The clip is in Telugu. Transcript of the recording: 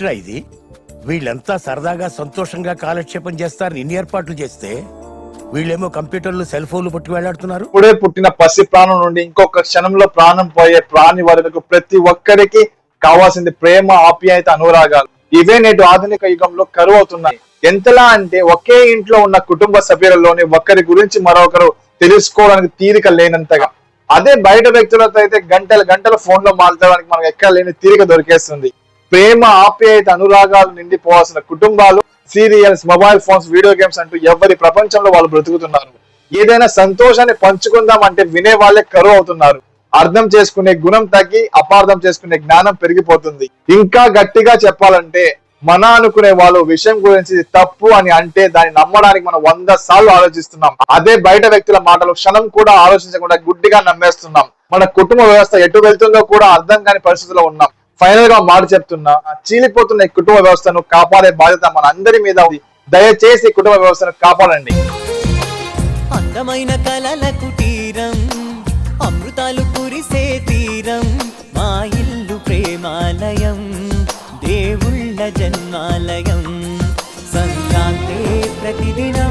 ఏమిట్రా ఇది? వీళ్ళంతా సరదాగా సంతోషంగా కాలక్షేపం చేస్తారని ఇన్ని ఏర్పాట్లు చేస్తే వీళ్ళేమో కంప్యూటర్లు సెల్ ఫోన్లు పట్టుకు వెళ్లాడుతున్నారు. ఇప్పుడే పుట్టిన పసి ప్రాణం నుండి ఇంకొక క్షణంలో ప్రాణం పోయే ప్రాణి వరకు ప్రతి ఒక్కరికి కావాల్సింది ప్రేమ, ఆప్యాయత, అనురాగాలు. ఇవే నేటి ఆధునిక యుగంలో కరువు అవుతున్నాయి. ఎంతలా అంటే ఒకే ఇంట్లో ఉన్న కుటుంబ సభ్యులలోని ఒకరి గురించి మరొకరు తెలుసుకోవడానికి తీరిక లేనంతగా. అదే బయట వ్యక్తులతో అయితే గంటల గంటల ఫోన్ లో మాట్లాడడానికి మనకు ఎక్కడ లేని తీరిక దొరికేస్తుంది. ప్రేమ, ఆప్యాయత, అనురాగాలు నిండిపోవాల్సిన కుటుంబాలు serials, mobile phones, video games అంటూ ఎవరి ప్రపంచంలో వాళ్ళు బ్రతుకుతున్నారు. ఏదైనా సంతోషాన్ని పంచుకుందాం అంటే వినే వాళ్ళే కరువు అవుతున్నారు. అర్థం చేసుకునే గుణం తగ్గి అపార్థం చేసుకునే జ్ఞానం పెరిగిపోతుంది. ఇంకా గట్టిగా చెప్పాలంటే మన అనుకునే వాళ్ళు విషయం గురించి తప్పు అని అంటే దాన్ని నమ్మడానికి మనం 100 సార్లు ఆలోచిస్తున్నాం. అదే బయట వ్యక్తుల మాటలు క్షణం కూడా ఆలోచించకుండా గుడ్డిగా నమ్మేస్తున్నాం. మన కుటుంబ వ్యవస్థ ఎటు వెళ్తుందో కూడా అర్థం కాని పరిస్థితిలో ఉన్నాం. ఫైనల్ గా మాట చెప్తున్నా, చీలిపోతున్న ఈ కుటుంబ వ్యవస్థను కాపాడే బాధ్యత మన అందరి మీద ఉంది. దయచేసి కుటుంబ వ్యవస్థను కాపాడండి. అందమైన కలల కుటీరం, అమృతాలు కురిసే తీరం, మా ఇల్లు ప్రేమాలయం, దేవుళ్ళ జన్మాలయం, సంక్రాంతి ప్రతిదినం.